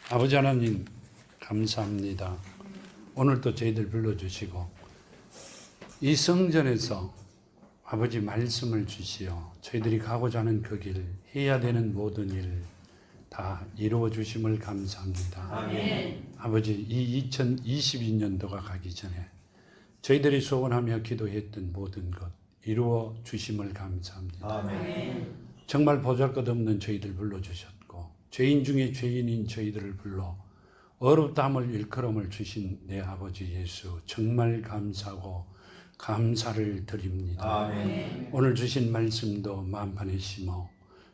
아버지 하나님 감사합니다. 오늘도 저희들 불러주시고 이 성전에서 아버지 말씀을 주시어 저희들이 가고자 하는 그 길, 해야 되는 모든 일 다 이루어 주심을 감사합니다. 아멘. 아버지, 이 2022년도가 가기 전에 저희들이 소원하며 기도했던 모든 것 이루어 주심을 감사합니다. 아멘. 정말 보잘것없는 저희들 불러주셨고 죄인 중에 죄인인 저희들을 불러 어렵다함을 일컬음을 주신 내 아버지 예수 정말 감사하고 감사를 드립니다. 아멘. 오늘 주신 말씀도 만판에 심어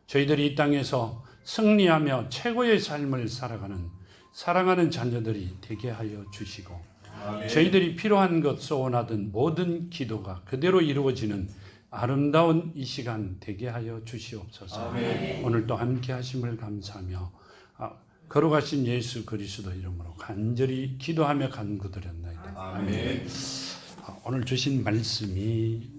저희들이 이 땅에서 승리하며 최고의 삶을 살아가는 사랑하는 자녀들이 되게 하여 주시고 아멘. 저희들이 필요한 것 소원하던 모든 기도가 그대로 이루어지는 아름다운 이 시간 되게 하여 주시옵소서. 아멘. 오늘도 함께 하심을 감사하며 걸어가신 예수 그리스도 이름으로 간절히 기도하며 간구드렸나이다. 아멘. 오늘 주신 말씀이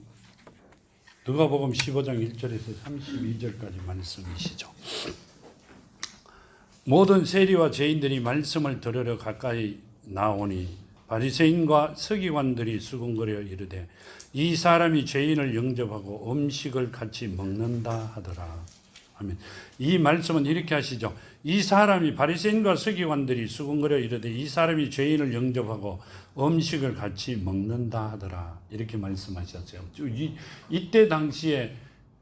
누가복음 15장 1절에서 32절까지 말씀이시죠. 모든 세리와 죄인들이 말씀을 들으러 가까이 나오니 바리새인과 서기관들이 수군거려 이르되 이 사람이 죄인을 영접하고 음식을 같이 먹는다 하더라. 아멘. 이 말씀은 이렇게 하시죠. 이 사람이 바리새인과 서기관들이 수군거려 이르되 이 사람이 죄인을 영접하고 음식을 같이 먹는다 하더라. 이렇게 말씀하셨어요. 이때 당시에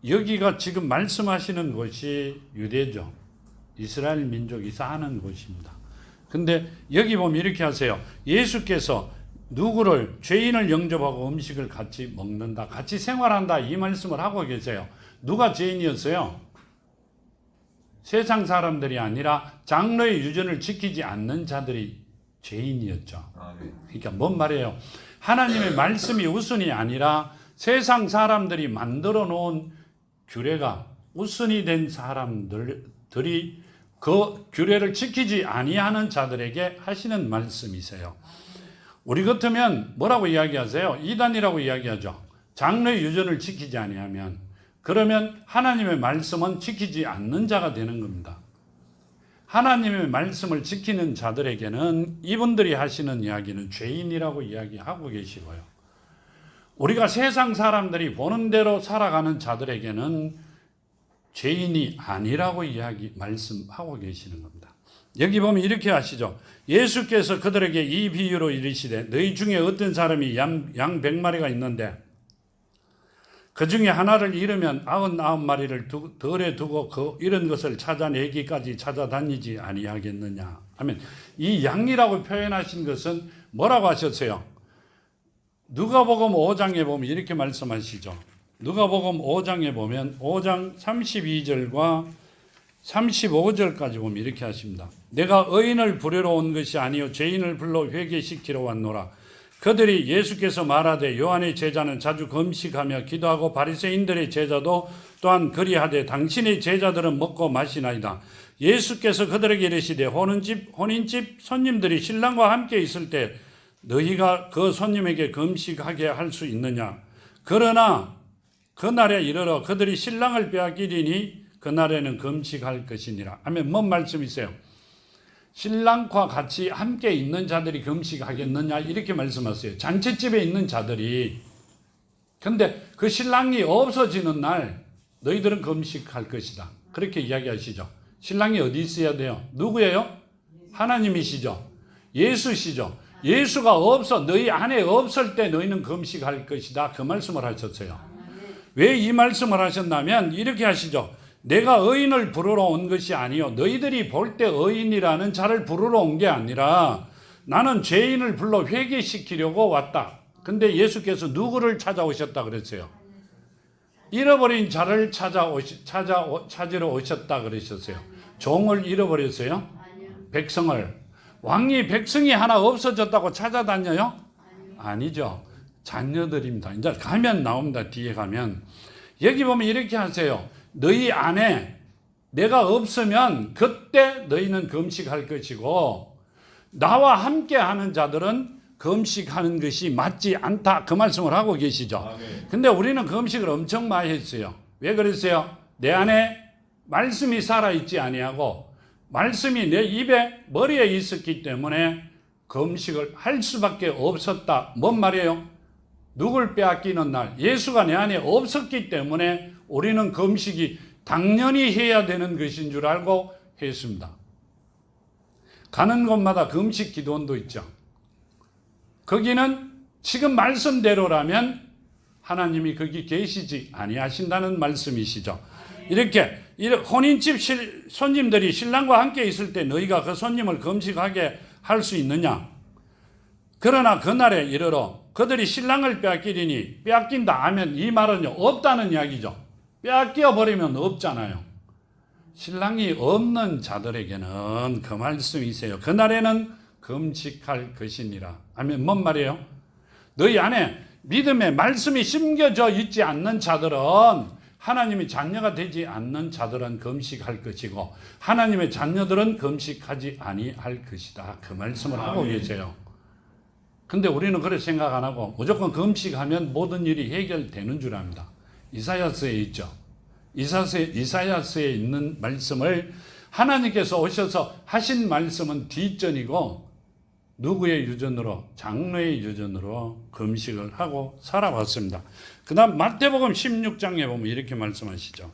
여기가 지금 말씀하시는 곳이 유대죠. 이스라엘 민족이 사는 곳입니다. 근데 여기 보면 이렇게 하세요. 예수께서 누구를 죄인을 영접하고 음식을 같이 먹는다, 같이 생활한다 이 말씀을 하고 계세요. 누가 죄인이었어요? 세상 사람들이 아니라 장로의 유전을 지키지 않는 자들이 죄인이었죠. 그러니까 뭔 말이에요? 하나님의 말씀이 우선이 아니라 세상 사람들이 만들어 놓은 규례가 우선이 된 사람들이 그 규례를 지키지 아니하는 자들에게 하시는 말씀이세요. 우리 같으면 뭐라고 이야기하세요? 이단이라고 이야기하죠. 장로의 유전을 지키지 아니하면 그러면 하나님의 말씀은 지키지 않는 자가 되는 겁니다. 하나님의 말씀을 지키는 자들에게는 이분들이 하시는 이야기는 죄인이라고 이야기하고 계시고요. 우리가 세상 사람들이 보는 대로 살아가는 자들에게는 죄인이 아니라고 말씀하고 계시는 겁니다. 여기 보면 이렇게 하시죠. 예수께서 그들에게 이 비유로 이르시되 너희 중에 어떤 사람이 양 100마리가 있는데 그 중에 하나를 잃으면 99마리를 덜에 두고 그 잃은 것을 찾아내기까지 찾아다니지 아니하겠느냐 하면 이 양이라고 표현하신 것은 뭐라고 하셨어요? 누가복음 5장에 보면 이렇게 말씀하시죠. 누가복음 5장에 보면 5장 32절과 35절까지 보면 이렇게 하십니다. 내가 의인을 부르러 온 것이 아니요 죄인을 불러 회개시키러 왔노라. 그들이 예수께서 말하되 요한의 제자는 자주 금식하며 기도하고 바리새인들의 제자도 또한 그리하되 당신의 제자들은 먹고 마시나이다. 예수께서 그들에게 이르시되 혼인집 손님들이 신랑과 함께 있을 때 너희가 그 손님에게 금식하게 할 수 있느냐? 그러나 그날에 이르러 그들이 신랑을 빼앗기리니 그날에는 금식할 것이니라. 하면 뭔 말씀이세요? 신랑과 같이 함께 있는 자들이 금식하겠느냐 이렇게 말씀하세요. 잔치집에 있는 자들이. 근데 그 신랑이 없어지는 날 너희들은 금식할 것이다. 그렇게 이야기하시죠. 신랑이 어디 있어야 돼요? 누구예요? 하나님이시죠. 예수시죠. 예수가 너희 안에 없을 때 너희는 금식할 것이다. 그 말씀을 하셨어요. 왜 이 말씀을 하셨냐면 이렇게 하시죠. 내가 의인을 부르러 온 것이 아니요 너희들이 볼 때 의인이라는 자를 부르러 온 게 아니라 나는 죄인을 불러 회개시키려고 왔다. 근데 예수께서 누구를 찾아오셨다 그랬어요? 잃어버린 자를 찾으러 오셨다 그러셨어요. 종을 잃어버렸어요? 백성을. 왕이 백성이 하나 없어졌다고 찾아다녀요? 아니죠. 자녀들입니다. 이제 가면 나옵니다. 뒤에 가면. 여기 보면 이렇게 하세요. 너희 안에 내가 없으면 그때 너희는 금식할 것이고 나와 함께 하는 자들은 금식하는 것이 맞지 않다. 그 말씀을 하고 계시죠. 근데 우리는 금식을 엄청 많이 했어요. 왜 그랬어요? 내 안에 말씀이 살아있지 아니하고 말씀이 내 입에 머리에 있었기 때문에 금식을 할 수밖에 없었다. 뭔 말이에요? 누굴 빼앗기는 날, 예수가 내 안에 없었기 때문에 우리는 금식이 당연히 해야 되는 것인 줄 알고 했습니다. 가는 곳마다 금식 기도원도 있죠. 거기는 지금 말씀대로라면 하나님이 거기 계시지 아니하신다는 말씀이시죠. 이렇게 혼인집 손님들이 신랑과 함께 있을 때 너희가 그 손님을 금식하게 할 수 있느냐? 그러나 그날에 이르러 그들이 신랑을 빼앗기리니, 빼앗긴다 하면 이 말은 없다는 이야기죠. 빼앗겨 버리면 없잖아요. 신랑이 없는 자들에게는 그 말씀이세요. 그날에는 금식할 것이니라. 아멘. 뭔 말이에요? 너희 안에 믿음의 말씀이 심겨져 있지 않는 자들은, 하나님의 자녀가 되지 않는 자들은 금식할 것이고 하나님의 자녀들은 금식하지 아니할 것이다. 그 말씀을 하고 계세요. 근데 우리는 그렇게 생각 안 하고 무조건 금식하면 모든 일이 해결되는 줄 압니다. 이사야서에 있죠. 이사야서에 있는 말씀을 하나님께서 오셔서 하신 말씀은 뒷전이고 누구의 유전으로? 장로의 유전으로 금식을 하고 살아왔습니다. 그 다음 마태복음 16장에 보면 이렇게 말씀하시죠.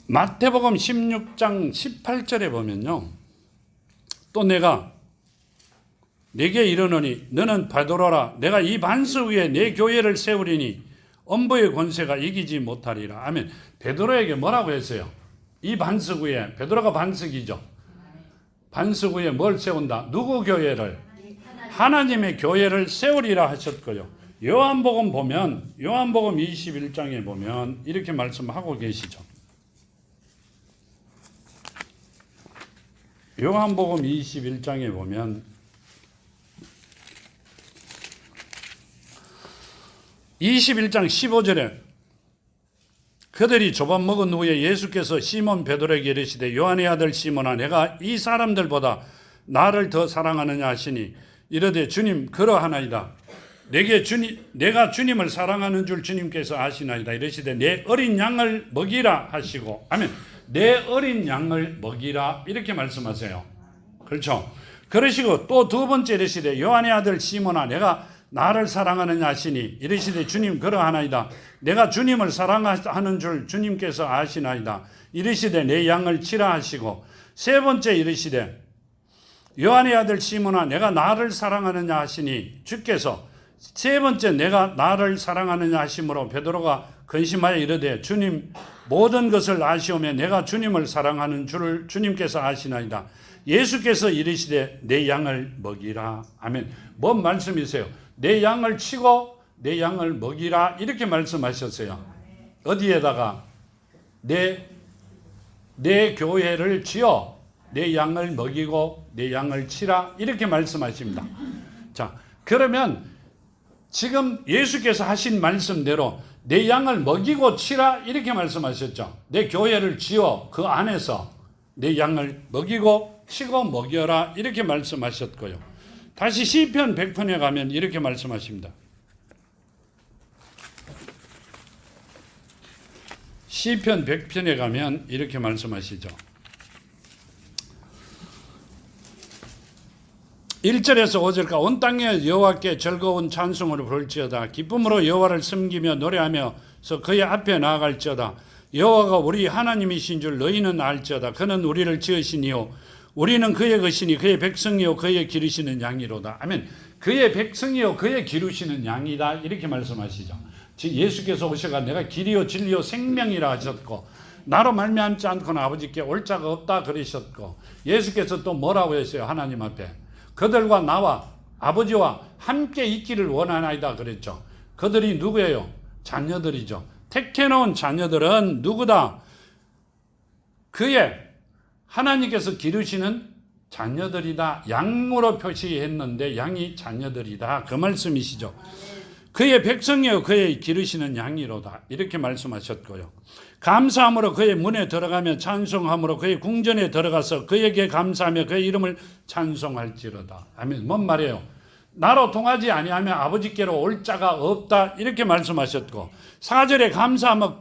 마태복음 16장 18절에 보면요, 또 내가 네게 이르노니 너는 베드로라. 내가 이 반석 위에 내 교회를 세우리니 엄부의 권세가 이기지 못하리라. 아멘. 베드로에게 뭐라고 했어요? 이 반석 위에, 베드로가 반석이죠. 반석 위에 뭘 세운다? 누구 교회를? 하나님의 교회를 세우리라 하셨고요. 요한복음 보면, 요한복음 21장에 보면 이렇게 말씀하고 계시죠. 요한복음 21장에 보면 21장 15절에 그들이 조반 먹은 후에 예수께서 시몬 베드로에게 이르시되 요한의 아들 시몬아, 내가 이 사람들보다 나를 더 사랑하느냐 하시니 이르되 주님 그러하나이다. 내가 주님을 사랑하는 줄 주님께서 아시나이다. 이르시되 내 어린 양을 먹이라 하시고, 아멘. 내 어린 양을 먹이라 이렇게 말씀하세요. 그렇죠? 그러시고 또 두 번째 이르시되 요한의 아들 시몬아, 내가 나를 사랑하느냐 하시니 이르시되 주님 그러하나이다. 내가 주님을 사랑하는 줄 주님께서 아시나이다. 이르시되 내 양을 치라 하시고, 세 번째 이르시되 요한의 아들 시몬아, 내가 나를 사랑하느냐 하시니 주께서 세 번째 내가 나를 사랑하느냐 하심으로 베드로가 근심하여 이르되 주님 모든 것을 아시오며 내가 주님을 사랑하는 줄을 주님께서 아시나이다. 예수께서 이르시되 내 양을 먹이라. 아멘. 뭔 말씀이세요? 내 양을 치고 내 양을 먹이라 이렇게 말씀하셨어요. 어디에다가? 내 교회를 지어 내 양을 먹이고 내 양을 치라 이렇게 말씀하십니다. 자, 그러면 지금 예수께서 하신 말씀대로 내 양을 먹이고 치라 이렇게 말씀하셨죠. 내 교회를 지어 그 안에서 내 양을 먹이고 치고 먹여라 이렇게 말씀하셨고요. 다시 시편 100편에 가면 이렇게 말씀하십니다. 시편 100편에 가면 이렇게 말씀하시죠. 1절에서 5절까지 온 땅에 여호와께 즐거운 찬송으로 부를지어다. 기쁨으로 여호와를 섬기며 노래하면서 그의 앞에 나아갈지어다. 여호와가 우리 하나님이신 줄 너희는 알지어다. 그는 우리를 지으시니요 우리는 그의 것이니 그의 백성이요 그의 기르시는 양이로다. 아멘. 그의 백성이요 그의 기르시는 양이다 이렇게 말씀하시죠. 즉 예수께서 오셔가 내가 길이요 진리요 생명이라 하셨고 나로 말미암지 않고는 아버지께 올 자가 없다 그러셨고, 예수께서 또 뭐라고 했어요? 하나님 앞에 그들과 나와 아버지와 함께 있기를 원하나이다 그랬죠. 그들이 누구예요? 자녀들이죠. 택해놓은 자녀들은 누구다? 그의 하나님께서 기르시는 자녀들이다. 양으로 표시했는데 양이 자녀들이다. 그 말씀이시죠. 그의 백성이요 그의 기르시는 양이로다. 이렇게 말씀하셨고요. 감사함으로 그의 문에 들어가며 찬송함으로 그의 궁전에 들어가서 그에게 감사하며 그의 이름을 찬송할지로다. 아멘. 뭔 말이에요? 나로 통하지 아니하면 아버지께로 올 자가 없다. 이렇게 말씀하셨고, 4절에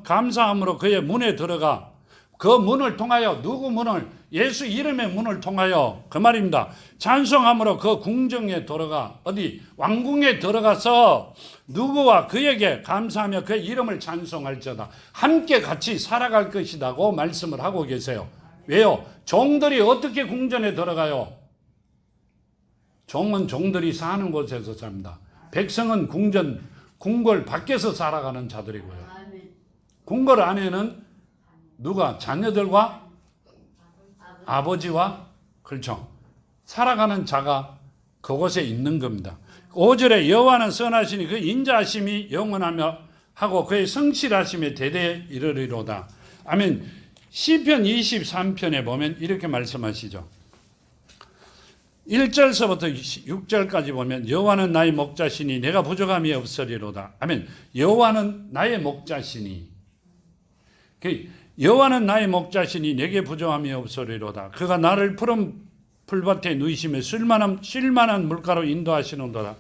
감사함으로 그의 문에 들어가 그 문을 통하여 누구 문을? 예수 이름의 문을 통하여 그 말입니다. 찬송함으로 그 궁정에 들어가 어디 왕궁에 들어가서 누구와 그에게 감사하며 그의 이름을 찬송할지어다. 함께 같이 살아갈 것이라고 말씀을 하고 계세요. 왜요? 종들이 어떻게 궁전에 들어가요? 종은 종들이 사는 곳에서 삽니다. 백성은 궁궐 밖에서 살아가는 자들이고요. 궁궐 안에는 누가? 자녀들과 아버지와 그렇죠. 살아가는 자가 그곳에 있는 겁니다. 5절에 여호와는 선하시니 그 인자하심이 영원하며 하고 그의 성실하심이 대대에 이르리로다. 아멘. 시편 23편에 보면 이렇게 말씀하시죠. 1절서부터 6절까지 보면 여호와는 나의 목자시니 내가 부족함이 없으리로다. 아멘. 여호와는 나의 목자시니 여호와는 나의 목자시니 내게 부족함이 없으리로다. 그가 나를 푸른 풀밭에 누이시며 쉴만한 물가로 인도하시는도다.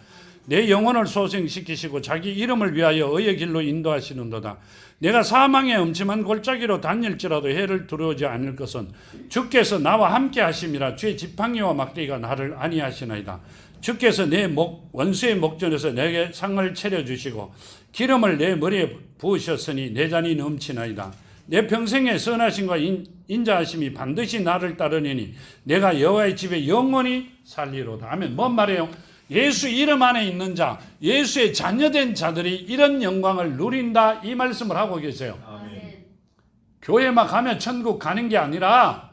내 영혼을 소생시키시고 자기 이름을 위하여 의의 길로 인도하시는도다. 내가 사망의 음침한 골짜기로 다닐지라도 해를 두려워하지 않을 것은 주께서 나와 함께 하심이라. 주의 지팡이와 막대기가 나를 안위하시나이다. 주께서 내 원수의 목전에서 내게 상을 차려주시고 기름을 내 머리에 부으셨으니 내 잔이 넘치나이다. 내 평생의 선하심과 인자하심이 반드시 나를 따르니 내가 여호와의 집에 영원히 살리로다. 아멘. 뭔 말이에요? 예수 이름 안에 있는 자, 예수의 자녀된 자들이 이런 영광을 누린다 이 말씀을 하고 계세요. 아멘. 교회만 가면 천국 가는 게 아니라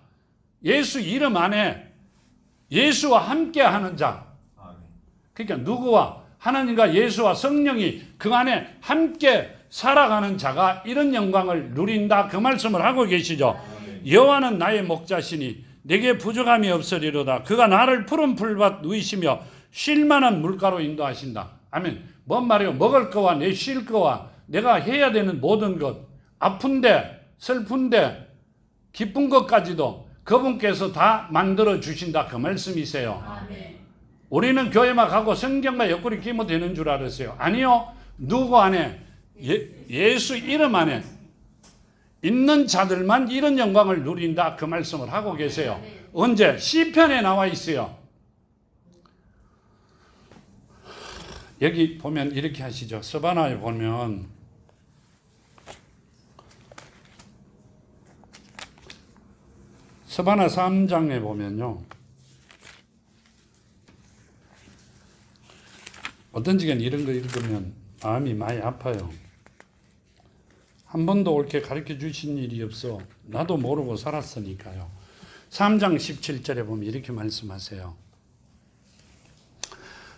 예수 이름 안에 예수와 함께 하는 자. 아멘. 그러니까 누구와? 하나님과 예수와 성령이 그 안에 함께 살아가는 자가 이런 영광을 누린다 그 말씀을 하고 계시죠. 여호와는 나의 목자시니 내게 부족함이 없으리로다. 그가 나를 푸른 풀밭 누이시며 쉴만한 물가로 인도하신다. 아멘. 뭔 말이에요? 먹을 거와 내 쉴 거와 내가 해야 되는 모든 것, 아픈데 슬픈데 기쁜 것까지도 그분께서 다 만들어 주신다 그 말씀이세요. 아멘. 우리는 교회만 가고 성경과 옆구리 끼면 되는 줄 알았어요. 아니요. 누구 안에? 예수 이름 안에 있는 자들만 이런 영광을 누린다 그 말씀을 하고 계세요. 언제? 시편에 나와 있어요. 여기 보면 이렇게 하시죠. 서바나에 보면 서바나 3장에 보면요. 어떤 지간 이런 거 읽으면 마음이 많이 아파요. 한 번도 옳게 가르쳐 주신 일이 없어. 나도 모르고 살았으니까요. 3장 17절에 보면 이렇게 말씀하세요.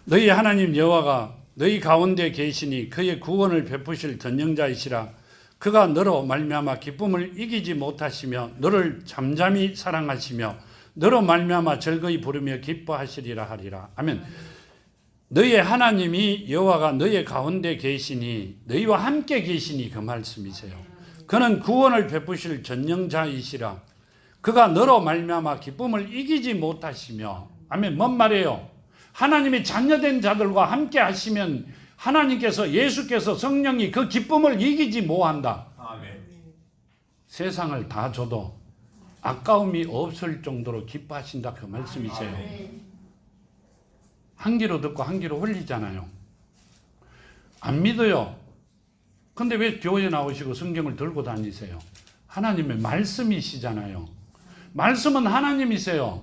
너희 하나님 여호와가 너희 가운데 계시니 그의 구원을 베푸실 전능자이시라. 그가 너로 말미암아 기쁨을 이기지 못하시며 너를 잠잠히 사랑하시며 너로 말미암아 즐거이 부르며 기뻐하시리라 하리라. 아멘. 너희의 하나님이 여호와가 너희 가운데 계시니 너희와 함께 계시니 그 말씀이세요. 그는 구원을 베푸실 전능자이시라. 그가 너로 말미암아 기쁨을 이기지 못하시며. 아멘. 뭔 말이에요? 하나님이 자녀된 자들과 함께 하시면 하나님께서 예수께서 성령이 그 기쁨을 이기지 못한다. 아멘. 세상을 다 줘도 아까움이 없을 정도로 기뻐하신다 그 말씀이세요. 아멘. 한 귀로 듣고 한 귀로 흘리잖아요. 안 믿어요. 근데 왜 교회 나오시고 성경을 들고 다니세요? 하나님의 말씀이시잖아요. 말씀은 하나님이세요.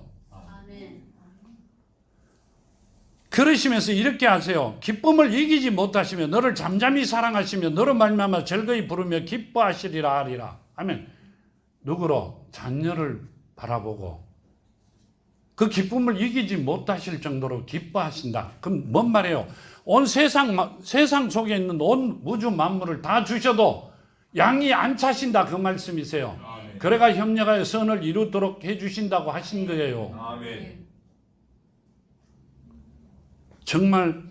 그러시면서 이렇게 하세요. 기쁨을 이기지 못하시며 너를 잠잠히 사랑하시며 너로 말미암아 즐거이 부르며 기뻐하시리라 하리라. 아멘. 누구로? 자녀를 바라보고 그 기쁨을 이기지 못하실 정도로 기뻐하신다. 그럼 뭔 말이에요? 온 세상 속에 있는 온 우주 만물을 다 주셔도 양이 안 차신다 그 말씀이세요. 아멘. 그래가 협력하여 선을 이루도록 해주신다고 하신 거예요. 아멘. 정말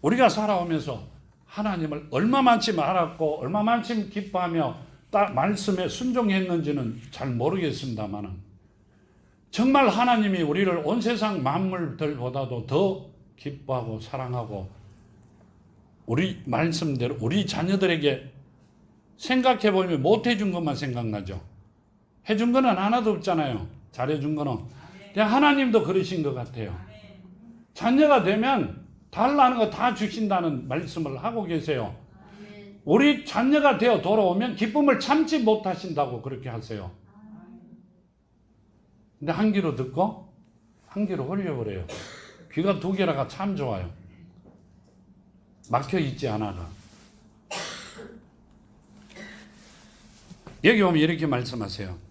우리가 살아오면서 하나님을 얼마만큼 알았고 얼마만큼 기뻐하며 딱 말씀에 순종했는지는 잘 모르겠습니다만 정말 하나님이 우리를 온 세상 만물들보다도 더 기뻐하고 사랑하고 우리 말씀대로 우리 자녀들에게 생각해보면 못해준 것만 생각나죠. 해준 거는 하나도 없잖아요. 잘해준 거는. 하나님도 그러신 것 같아요. 자녀가 되면 달라는 거 다 주신다는 말씀을 하고 계세요. 우리 자녀가 되어 돌아오면 기쁨을 참지 못하신다고 그렇게 하세요. 근데 한 귀로 듣고 한 귀로 흘려버려요. 귀가 두 개라가 참 좋아요. 막혀 있지 않아가. 여기 보면 이렇게 말씀하세요.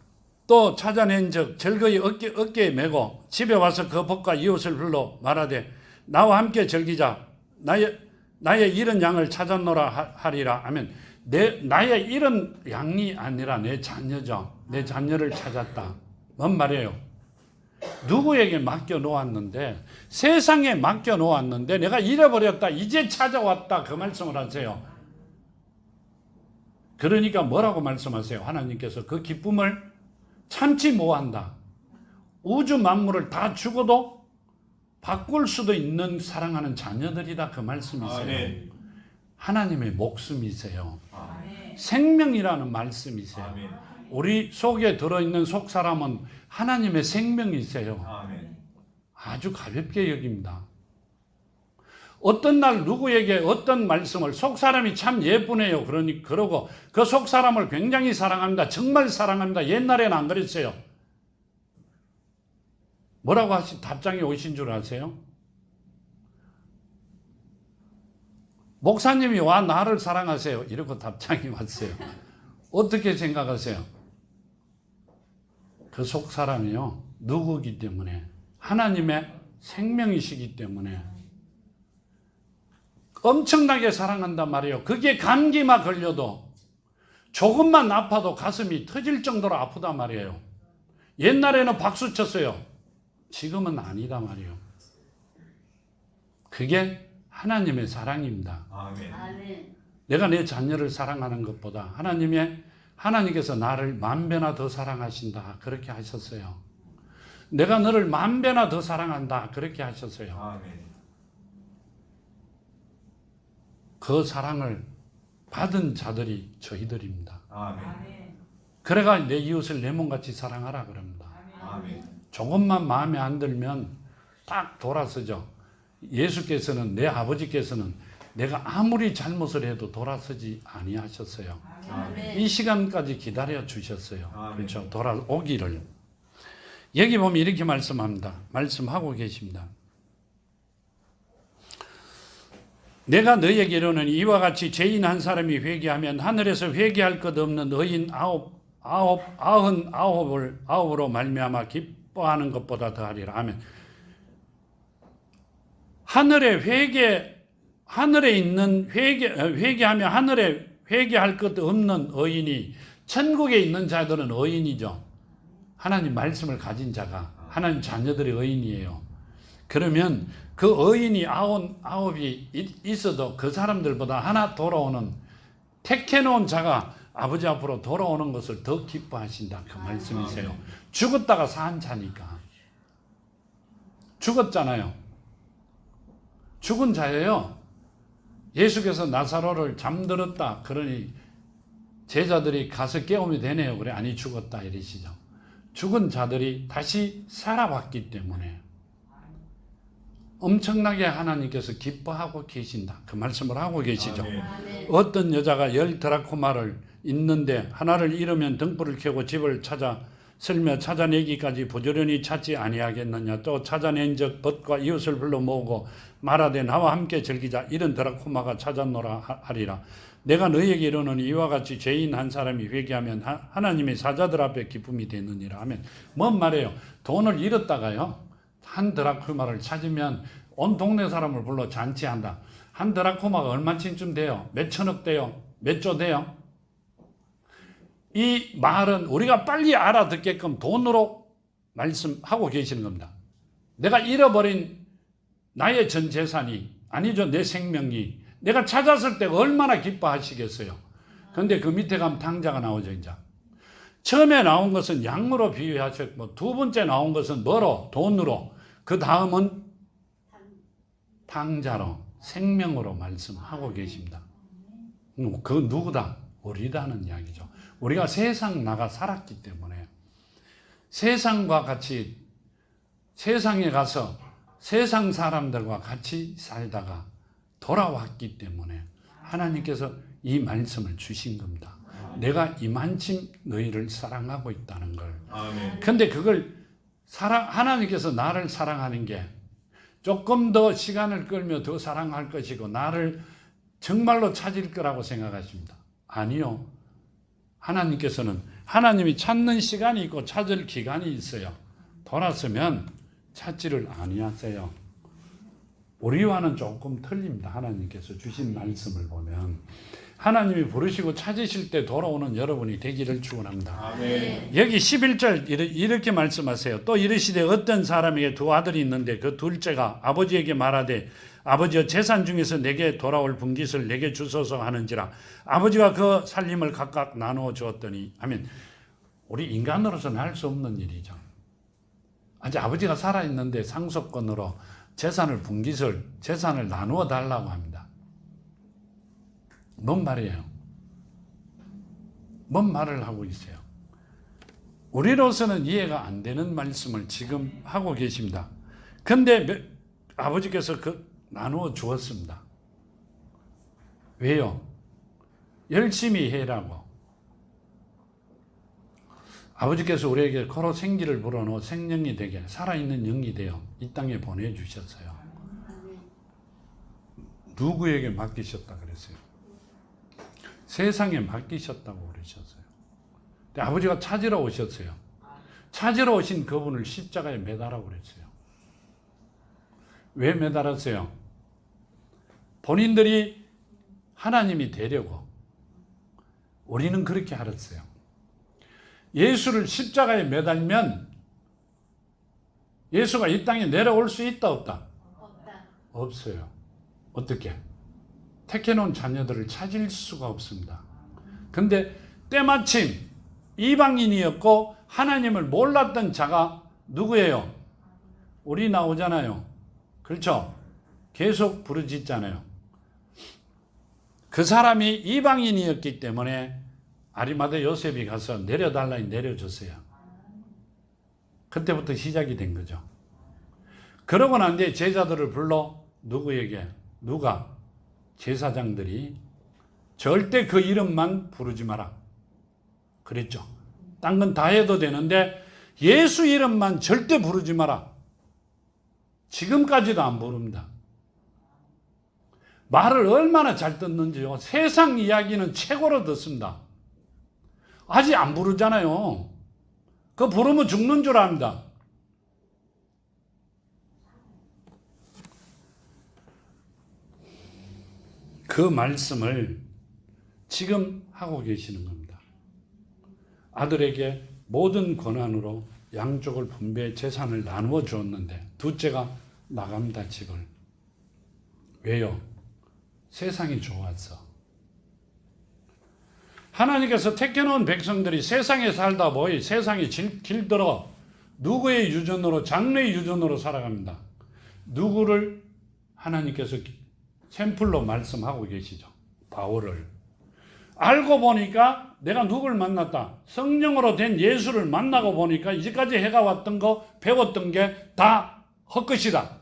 또 찾아낸 적 즐거이 어깨에 메고 집에 와서 그 벗과 이웃을 불러 말하되 나와 함께 즐기자. 나의 잃은 양을 찾았노라 하리라 하면 나의 잃은 양이 아니라 내 자녀죠. 내 자녀를 찾았다. 뭔 말이에요? 누구에게 맡겨 놓았는데, 세상에 맡겨 놓았는데 내가 잃어버렸다. 이제 찾아왔다. 그 말씀을 하세요. 그러니까 뭐라고 말씀하세요? 하나님께서 그 기쁨을 참지 못한다. 우주 만물을 다 죽어도 바꿀 수도 있는 사랑하는 자녀들이다. 그 말씀이세요. 하나님의 목숨이세요. 생명이라는 말씀이세요. 우리 속에 들어있는 속사람은 하나님의 생명이세요. 아주 가볍게 여깁니다. 어떤 날 누구에게 어떤 말씀을 속사람이 참 예쁘네요. 그러고 그 속사람을 굉장히 사랑합니다. 정말 사랑합니다. 옛날에는 안 그랬어요. 뭐라고 답장이 오신 줄 아세요? 목사님이 와 나를 사랑하세요. 이러고 답장이 왔어요. 어떻게 생각하세요? 그 속사람이요. 누구기 때문에? 하나님의 생명이시기 때문에 엄청나게 사랑한단 말이에요. 그게 감기만 걸려도 조금만 아파도 가슴이 터질 정도로 아프단 말이에요. 옛날에는 박수 쳤어요. 지금은 아니다 말이에요. 그게 하나님의 사랑입니다. 아멘. 내가 내 자녀를 사랑하는 것보다 하나님께서 나를 만 배나 더 사랑하신다. 그렇게 하셨어요. 내가 너를 만 배나 더 사랑한다. 그렇게 하셨어요. 아멘. 그 사랑을 받은 자들이 저희들입니다. 아멘. 그래가 내 이웃을 내 몸같이 사랑하라 그럽니다. 아멘. 조금만 마음에 안 들면 딱 돌아서죠. 예수께서는, 내 아버지께서는 내가 아무리 잘못을 해도 돌아서지 아니하셨어요. 아멘. 이 시간까지 기다려 주셨어요. 아멘. 그렇죠. 돌아오기를. 여기 보면 이렇게 말씀하고 계십니다. 내가 너에게 이르노니 이와 같이 죄인 한 사람이 회개하면 하늘에서 회개할 것 없는 의인 99으로 말미암아 기뻐하는 것보다 더하리라. 아멘. 하늘에 있는 회개하며 하늘에 회개할 것 없는 의인이, 천국에 있는 자들은 의인이죠. 하나님 말씀을 가진 자가 하나님 자녀들의 의인이에요. 그러면 그 의인이 99이 있어도 그 사람들보다 하나 돌아오는, 택해놓은 자가 아버지 앞으로 돌아오는 것을 더 기뻐하신다. 그 말씀이세요. 죽었다가 산 자니까. 죽었잖아요. 죽은 자예요. 예수께서 나사로를 잠들었다. 그러니 제자들이 가서 깨우면 되네요. 그래, 아니 죽었다 이러시죠. 죽은 자들이 다시 살아왔기 때문에 엄청나게 하나님께서 기뻐하고 계신다. 그 말씀을 하고 계시죠. 아멘. 어떤 여자가 10드라크마를 있는데 하나를 잃으면 등불을 켜고 집을 설며 찾아내기까지 부지런히 찾지 아니하겠느냐. 또 찾아낸 적 벗과 이웃을 불러 모으고 말하되 나와 함께 즐기자. 이런 드라크마가 찾았노라 하리라. 내가 너희에게 이르노니 이와 같이 죄인 한 사람이 회개하면 하나님의 사자들 앞에 기쁨이 되느니라 하면, 뭔 말이에요? 돈을 잃었다가요, 한 드라크마를 찾으면 온 동네 사람을 불러 잔치한다. 한 드라크마가 얼마쯤 돼요? 몇 천억 돼요? 몇 조 돼요? 이 말은 우리가 빨리 알아듣게끔 돈으로 말씀하고 계시는 겁니다. 내가 잃어버린 나의 전 재산이, 아니죠, 내 생명이 내가 찾았을 때 얼마나 기뻐하시겠어요. 그런데 그 밑에 가면 탕자가 나오죠. 이제 처음에 나온 것은 양으로 비유하셨고, 두 번째 나온 것은 뭐로? 돈으로. 그 다음은 탕자로, 생명으로 말씀하고 계십니다. 그 누구다? 우리다는 이야기죠. 우리가 세상 나가 살았기 때문에 세상과 같이 세상에 가서 세상 사람들과 같이 살다가 돌아왔기 때문에 하나님께서 이 말씀을 주신 겁니다. 내가 이만큼 너희를 사랑하고 있다는 걸. 근데 그걸 하나님께서 나를 사랑하는 게 조금 더 시간을 끌며 더 사랑할 것이고 나를 정말로 찾을 거라고 생각하십니다. 아니요. 하나님께서는 하나님이 찾는 시간이 있고 찾을 기간이 있어요. 돌아서면 찾지를 아니하세요. 우리와는 조금 틀립니다. 하나님께서 주신 말씀을 보면 하나님이 부르시고 찾으실 때 돌아오는 여러분이 되기를 축원합니다. 아멘. 여기 11절 이렇게 말씀하세요. 또 이르시되 어떤 사람에게 두 아들이 있는데 그 둘째가 아버지에게 말하되 아버지여 재산 중에서 내게 돌아올 분깃을 내게 주소서 하는지라 아버지가 그 살림을 각각 나누어 주었더니 아멘. 우리 인간으로서는 할 수 없는 일이죠. 아직 아버지가 살아있는데 상속권으로 재산을 나누어 달라고 합니다. 뭔 말이에요? 뭔 말을 하고 있어요? 우리로서는 이해가 안 되는 말씀을 지금 하고 계십니다. 근데 아버지께서 나누어 주었습니다. 왜요? 열심히 해라고. 아버지께서 우리에게 코로 생기를 불어넣어 생명이 되게 살아있는 영이 되어 이 땅에 보내주셨어요. 누구에게 맡기셨다 그랬어요? 세상에 맡기셨다고 그러셨어요. 근데 아버지가 찾으러 오셨어요. 찾으러 오신 그분을 십자가에 매달라고 그랬어요. 왜 매달았어요? 본인들이 하나님이 되려고. 우리는 그렇게 알았어요. 예수를 십자가에 매달면 예수가 이 땅에 내려올 수 있다 없다? 없다. 없어요. 어떻게? 택해놓은 자녀들을 찾을 수가 없습니다. 근데 때마침 이방인이었고 하나님을 몰랐던 자가 누구예요? 우리 나오잖아요. 그렇죠? 계속 부르짖잖아요. 그 사람이 이방인이었기 때문에 아리마대 요셉이 가서 내려달라니 내려줬어요. 그때부터 시작이 된 거죠. 그러고 난 뒤에 제자들을 불러 누구에게? 누가? 제사장들이 절대 그 이름만 부르지 마라 그랬죠. 딴 건 다 해도 되는데 예수 이름만 절대 부르지 마라. 지금까지도 안 부릅니다. 말을 얼마나 잘 듣는지요. 세상 이야기는 최고로 듣습니다. 아직 안 부르잖아요. 그거 부르면 죽는 줄 압니다. 그 말씀을 지금 하고 계시는 겁니다. 아들에게 모든 권한으로 양쪽을 분배해 재산을 나누어 주었는데 둘째가 나갑니다. 집을. 왜요? 세상이 좋아서. 하나님께서 택해놓은 백성들이 세상에 살다 보니 세상이 길들어 누구의 유전으로? 장래의 유전으로 살아갑니다. 누구를 하나님께서 샘플로 말씀하고 계시죠. 바울을. 알고 보니까 내가 누굴 만났다. 성령으로 된 예수를 만나고 보니까 이제까지 해가왔던 거, 배웠던 게 다 헛것이다.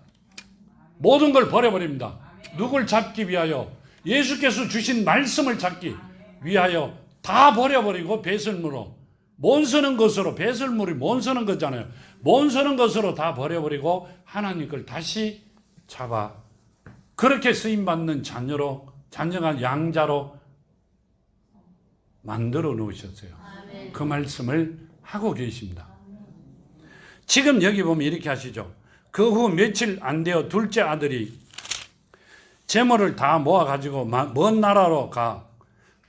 모든 걸 버려버립니다. 누굴 잡기 위하여? 예수께서 주신 말씀을 잡기 위하여 다 버려버리고 배설물로 못 쓰는 것으로, 배설물이 못 쓰는 거잖아요. 못 쓰는 것으로 다 버려버리고 하나님 걸 다시 잡아 그렇게 쓰임받는 자녀가 양자로 만들어 놓으셨어요. 아멘. 그 말씀을 하고 계십니다. 지금 여기 보면 이렇게 하시죠. 그 후 며칠 안 되어 둘째 아들이 재물을 다 모아가지고 먼 나라로 가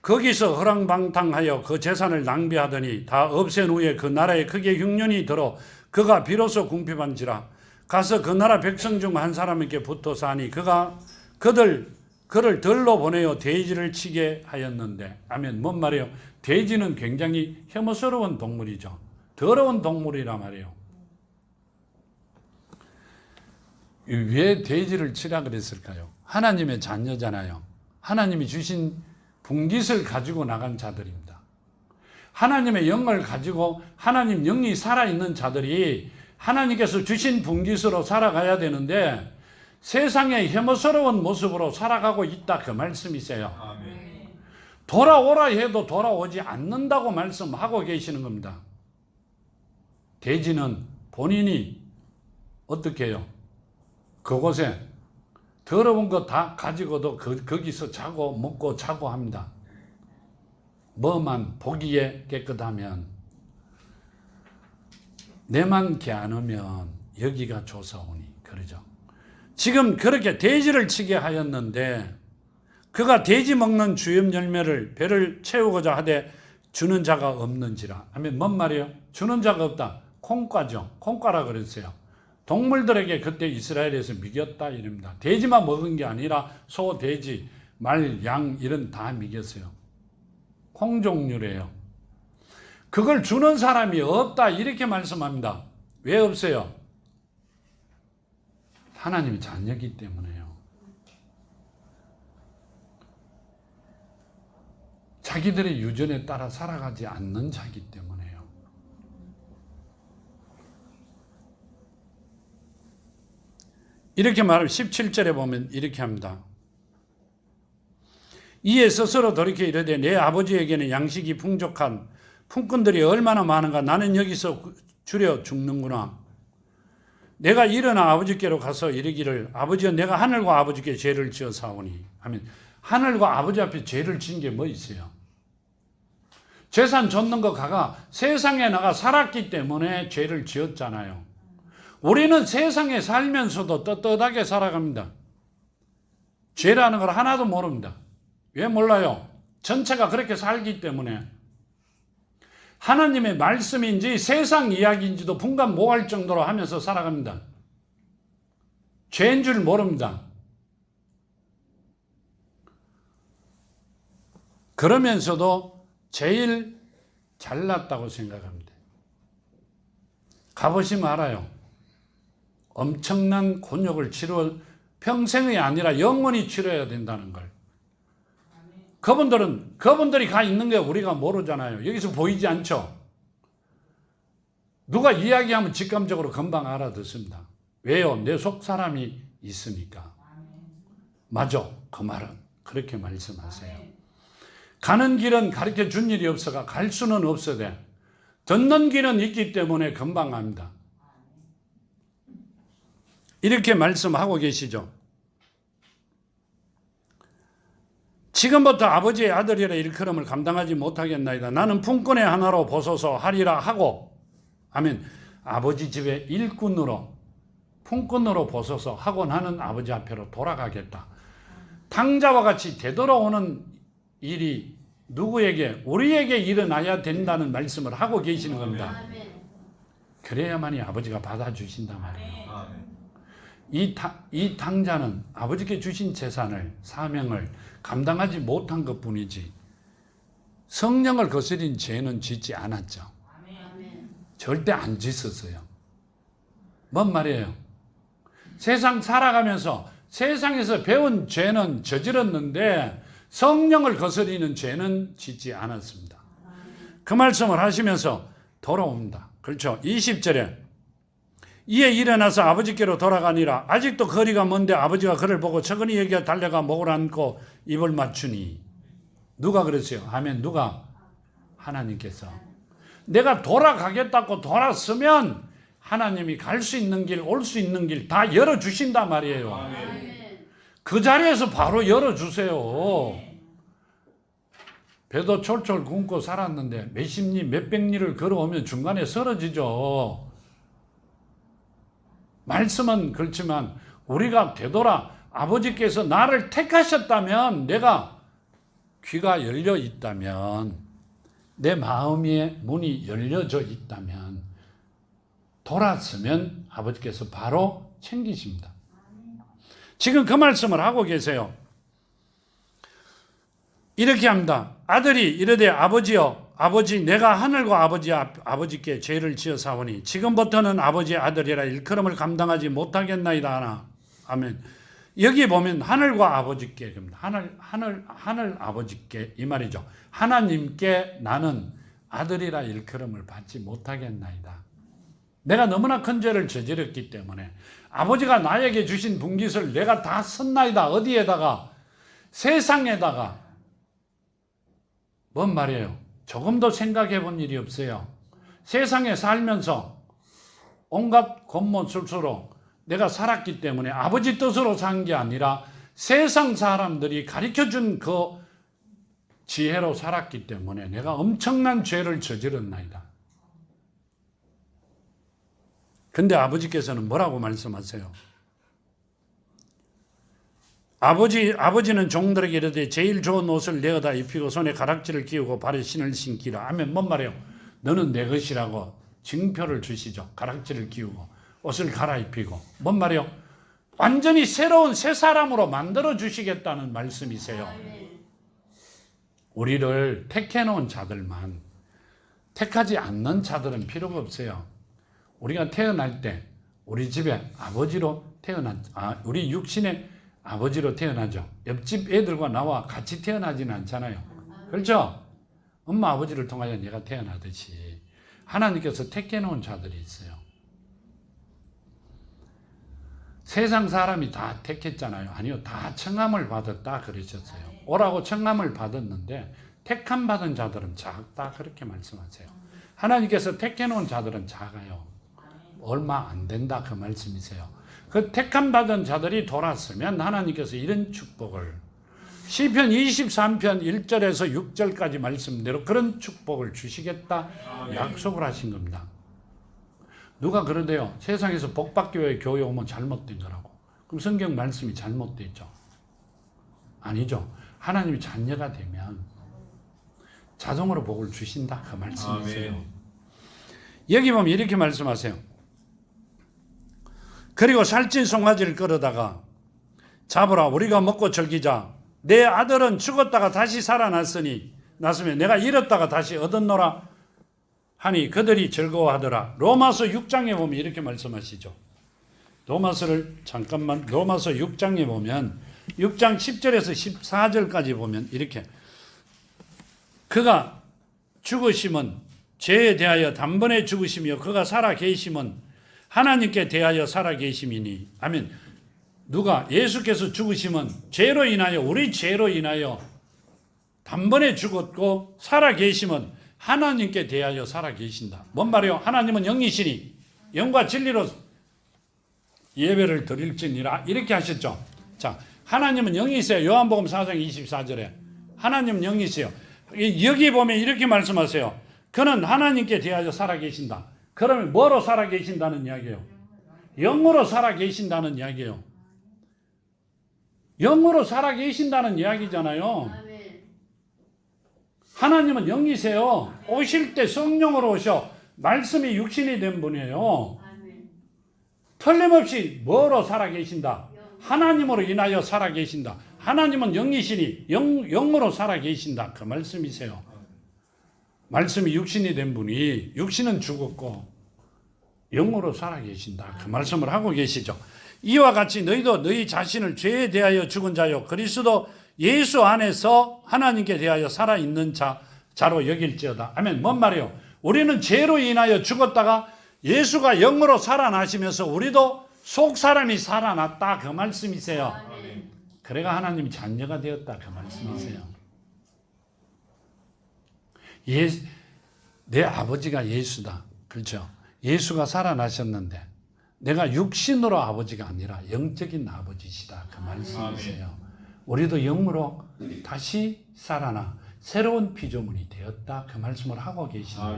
거기서 허랑방탕하여 그 재산을 낭비하더니 다 없앤 후에 그 나라에 크게 흉년이 들어 그가 비로소 궁핍한지라 가서 그 나라 백성 중 한 사람에게 붙어 사니 그가 그를 들로 보내어 돼지를 치게 하였는데 아멘. 뭔 말이에요? 돼지는 굉장히 혐오스러운 동물이죠. 더러운 동물이란 말이에요. 왜 돼지를 치라 그랬을까요? 하나님의 자녀잖아요. 하나님이 주신 분깃을 가지고 나간 자들입니다. 하나님의 영을 가지고 하나님 영이 살아있는 자들이 하나님께서 주신 분깃으로 살아가야 되는데 세상의 혐오스러운 모습으로 살아가고 있다, 그 말씀이세요. 아멘. 돌아오라 해도 돌아오지 않는다고 말씀하고 계시는 겁니다. 돼지는 본인이 어떻게 해요? 그곳에 더러운 거 다 가지고도 거기서 자고 먹고 자고 합니다. 뭐만 보기에 깨끗하면, 내만 개안으면 여기가 조사오니, 그러죠. 지금 그렇게 돼지를 치게 하였는데 그가 돼지 먹는 주염 열매를 배를 채우고자 하되 주는 자가 없는지라. 하면 뭔 말이에요? 주는 자가 없다. 콩과죠. 콩과라 그랬어요. 동물들에게 그때 이스라엘에서 먹였다 이럽니다. 돼지만 먹은 게 아니라 소, 돼지, 말, 양 이런 다 먹였어요. 콩 종류래요. 그걸 주는 사람이 없다 이렇게 말씀합니다. 왜 없어요? 하나님이 자녀이기 때문에요. 자기들의 유전에 따라 살아가지 않는 자이기 때문에요. 이렇게 말하면 17절에 보면 이렇게 합니다. 이에 스스로 돌이켜 이르되 내 아버지에게는 양식이 풍족한 품꾼들이 얼마나 많은가. 나는 여기서 줄여 죽는구나. 내가 일어나 아버지께로 가서 이르기를 아버지여 내가 하늘과 아버지께 죄를 지어 사오니 하면, 하늘과 아버지 앞에 죄를 지은 게 뭐 있어요? 재산 줬는 거 가가 세상에 나가 살았기 때문에 죄를 지었잖아요. 우리는 세상에 살면서도 떳떳하게 살아갑니다. 죄라는 걸 하나도 모릅니다. 왜 몰라요? 전체가 그렇게 살기 때문에. 하나님의 말씀인지 세상 이야기인지도 분간 모할 정도로 하면서 살아갑니다. 죄인 줄 모릅니다. 그러면서도 제일 잘났다고 생각합니다. 가보시면 알아요. 엄청난 곤욕을 치러 평생이 아니라 영원히 치러야 된다는 걸. 그분들이 가 있는 게 우리가 모르잖아요. 여기서 보이지 않죠? 누가 이야기하면 직감적으로 금방 알아듣습니다. 왜요? 내 속 사람이 있으니까. 맞아. 그 말은 그렇게 말씀하세요. 가는 길은 가르쳐 준 일이 없어가 갈 수는 없어도 듣는 길은 있기 때문에 금방 압니다. 이렇게 말씀하고 계시죠. 지금부터 아버지의 아들이라 일컬음을 감당하지 못하겠나이다. 나는 품꾼의 하나로 보소서 하리라 하고 하면 아버지 집의 일꾼으로 품꾼으로 보소서 하고 나는 아버지 앞으로 돌아가겠다. 탕자와 같이 되돌아오는 일이 누구에게? 우리에게 일어나야 된다는 말씀을 하고 계시는 겁니다. 그래야만이 아버지가 받아주신단 말이에요. 이 탕자는 아버지께 주신 재산을, 사명을 감당하지 못한 것 뿐이지 성령을 거스린 죄는 짓지 않았죠. 절대 안 짓었어요. 뭔 말이에요? 세상 살아가면서 세상에서 배운 죄는 저질렀는데 성령을 거스리는 죄는 짓지 않았습니다. 그 말씀을 하시면서 돌아옵니다. 그렇죠? 20절에 이에 일어나서 아버지께로 돌아가니라. 아직도 거리가 먼데 아버지가 그를 보고 척은이 여기에 달려가 목을 안고 입을 맞추니. 누가 그랬어요? 하면 누가? 하나님께서. 내가 돌아가겠다고 돌았으면 하나님이 갈 수 있는 길, 올 수 있는 길 다 열어주신단 말이에요. 아멘. 그 자리에서 바로 열어주세요. 배도 철철 굶고 살았는데 몇십 리, 몇백 리를 걸어오면 중간에 쓰러지죠. 말씀은 그렇지만 우리가 되돌아 아버지께서 나를 택하셨다면, 내가 귀가 열려 있다면, 내 마음의 문이 열려져 있다면 돌았으면 아버지께서 바로 챙기십니다. 지금 그 말씀을 하고 계세요. 이렇게 합니다. 아들이 이르되 아버지여, 아버지 내가 하늘과 아버지께 죄를 지어 사오니 지금부터는 아버지의 아들이라 일컬음을 감당하지 못하겠나이다 하나. 아멘. 여기 보면 하늘과 아버지께, 하늘 아버지께 이 말이죠. 하나님께 나는 아들이라 일컬음을 받지 못하겠나이다. 내가 너무나 큰 죄를 저질렀기 때문에 아버지가 나에게 주신 분깃을 내가 다 썼나이다. 어디에다가? 세상에다가. 뭔 말이에요? 조금도 생각해 본 일이 없어요. 세상에 살면서 온갖 곤모술수로 내가 살았기 때문에 아버지 뜻으로 산 게 아니라 세상 사람들이 가르쳐준 그 지혜로 살았기 때문에 내가 엄청난 죄를 저질렀나이다. 근데 아버지께서는 뭐라고 말씀하세요? 아버지는 종들에게 이르되 제일 좋은 옷을 내어다 입히고 손에 가락지를 끼우고 발에 신을 신기라 하면 뭔 말이에요? 너는 내 것이라고 증표를 주시죠. 가락지를 끼우고 옷을 갈아입히고 뭔 말이에요? 완전히 새로운 새 사람으로 만들어 주시겠다는 말씀이세요. 우리를 택해놓은 자들만, 택하지 않는 자들은 필요가 없어요. 우리가 태어날 때 우리 집에 아버지로 우리 육신의 아버지로 태어나죠. 옆집 애들과 나와 같이 태어나지는 않잖아요. 그렇죠? 엄마 아버지를 통하여 내가 태어나듯이 하나님께서 택해놓은 자들이 있어요. 세상 사람이 다 택했잖아요. 아니요, 다 청함을 받았다 그러셨어요. 오라고 청함을 받았는데 택함 받은 자들은 작다 그렇게 말씀하세요. 하나님께서 택해놓은 자들은 작아요. 얼마 안 된다 그 말씀이세요. 그 택함 받은 자들이 돌았으면 하나님께서 이런 축복을 시편 23편 1절에서 6절까지 말씀대로 그런 축복을 주시겠다 약속을 하신 겁니다. 누가 그러대요. 세상에서 복받교회 교회 오면 잘못된 거라고. 그럼 성경 말씀이 잘못됐죠? 아니죠. 하나님이 자녀가 되면 자동으로 복을 주신다 그 말씀이세요. 여기 보면 이렇게 말씀하세요. 그리고 살찐 송아지를 끌어다가 잡으라 우리가 먹고 즐기자. 내 아들은 죽었다가 다시 살아났으면 내가 잃었다가 다시 얻었노라 하니 그들이 즐거워하더라. 로마서 6장에 보면 이렇게 말씀하시죠. 로마서 6장에 보면 6장 10절에서 14절까지 보면 이렇게 그가 죽으심은 죄에 대하여 단번에 죽으시며 그가 살아 계심은 하나님께 대하여 살아 계심이니 아멘. 누가 예수께서 죽으심은 죄로 인하여 우리 죄로 인하여 단번에 죽었고 살아 계심은 하나님께 대하여 살아 계신다. 뭔 말이에요? 하나님은 영이시니 영과 진리로 예배를 드릴지니라 이렇게 하셨죠. 자, 하나님은 영이세요. 요한복음 4장 24절에 하나님은 영이세요. 여기 보면 이렇게 말씀하세요. 그는 하나님께 대하여 살아 계신다. 그러면 뭐로 살아 계신다는 이야기예요? 영으로 살아 계신다는 이야기예요. 영으로 살아 계신다는 이야기잖아요. 하나님은 영이세요. 오실 때 성령으로 오셔. 말씀이 육신이 된 분이에요. 틀림없이 뭐로 살아 계신다? 하나님으로 인하여 살아 계신다. 하나님은 영이시니 영으로 살아 계신다. 그 말씀이세요. 말씀이 육신이 된 분이 육신은 죽었고 영으로 살아 계신다. 그 말씀을 하고 계시죠. 이와 같이 너희도 너희 자신을 죄에 대하여 죽은 자요 그리스도 예수 안에서 하나님께 대하여 살아있는 자로 여길지어다. 아멘. 뭔 말이에요? 우리는 죄로 인하여 죽었다가 예수가 영으로 살아나시면서 우리도 속 사람이 살아났다. 그 말씀이세요. 그래가 하나님 자녀가 되었다. 그 말씀이세요. 내 아버지가 예수다. 그렇죠? 예수가 살아나셨는데 내가 육신으로 아버지가 아니라 영적인 아버지시다. 그 말씀이세요. 우리도 영으로 다시 살아나 새로운 피조물이 되었다. 그 말씀을 하고 계십니다.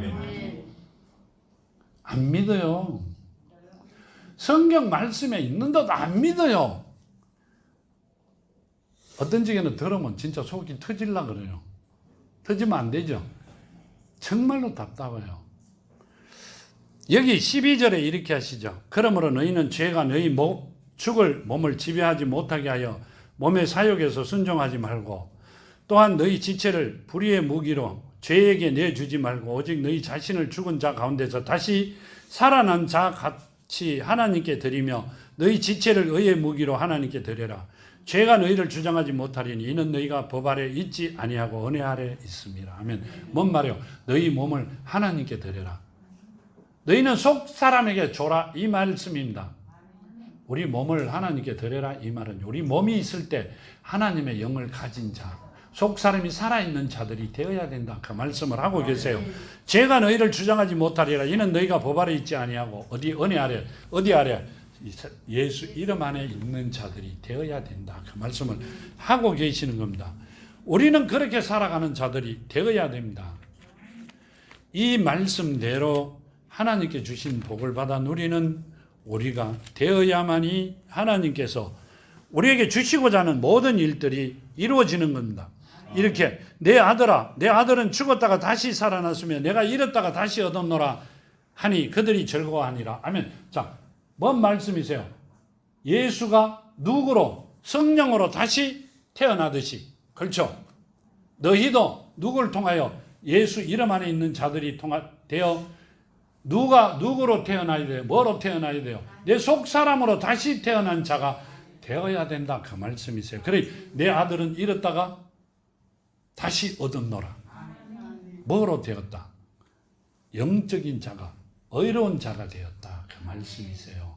안 믿어요. 성경 말씀에 있는데도 안 믿어요. 어떤 적에는 들으면 진짜 속이 터질라 그래요. 터지면 안 되죠. 정말로 답답해요. 여기 12절에 이렇게 하시죠. 그러므로 너희는 죄가 너희 죽을 몸을 지배하지 못하게 하여 몸의 사욕에서 순종하지 말고 또한 너희 지체를 불의의 무기로 죄에게 내주지 말고 오직 너희 자신을 죽은 자 가운데서 다시 살아난 자 같이 하나님께 드리며 너희 지체를 의의 무기로 하나님께 드려라. 죄가 너희를 주장하지 못하리니 이는 너희가 법 아래 있지 아니하고 은혜 아래 있습니다. 하면 뭔 말이요? 너희 몸을 하나님께 드려라. 너희는 속 사람에게 줘라 이 말씀입니다. 우리 몸을 하나님께 드려라 이 말은 우리 몸이 있을 때 하나님의 영을 가진 자, 속 사람이 살아있는 자들이 되어야 된다 그 말씀을 하고 계세요. 죄가 너희를 주장하지 못하리라. 이는 너희가 법 아래 있지 아니하고 어디 은혜 아래 어디 아래 예수 이름 안에 있는 자들이 되어야 된다 그 말씀을 하고 계시는 겁니다. 우리는 그렇게 살아가는 자들이 되어야 됩니다. 이 말씀대로 하나님께 주신 복을 받아 누리는 우리가 되어야만이 하나님께서 우리에게 주시고자 하는 모든 일들이 이루어지는 겁니다. 이렇게 내 아들아 내 아들은 죽었다가 다시 살아났으며 내가 잃었다가 다시 얻었노라 하니 그들이 즐거워하니라. 아멘. 자, 뭔 말씀이세요? 예수가 누구로? 성령으로 다시 태어나듯이. 그렇죠? 너희도 누구를 통하여? 예수 이름 안에 있는 자들이 되어 누가 누구로 태어나야 돼요? 뭐로 태어나야 돼요? 내 속 사람으로 다시 태어난 자가 되어야 된다 그 말씀이세요. 그래 내 아들은 잃었다가 다시 얻었노라. 뭐로 되었다? 영적인 자가 의로운 자가 되었다 그 말씀이세요.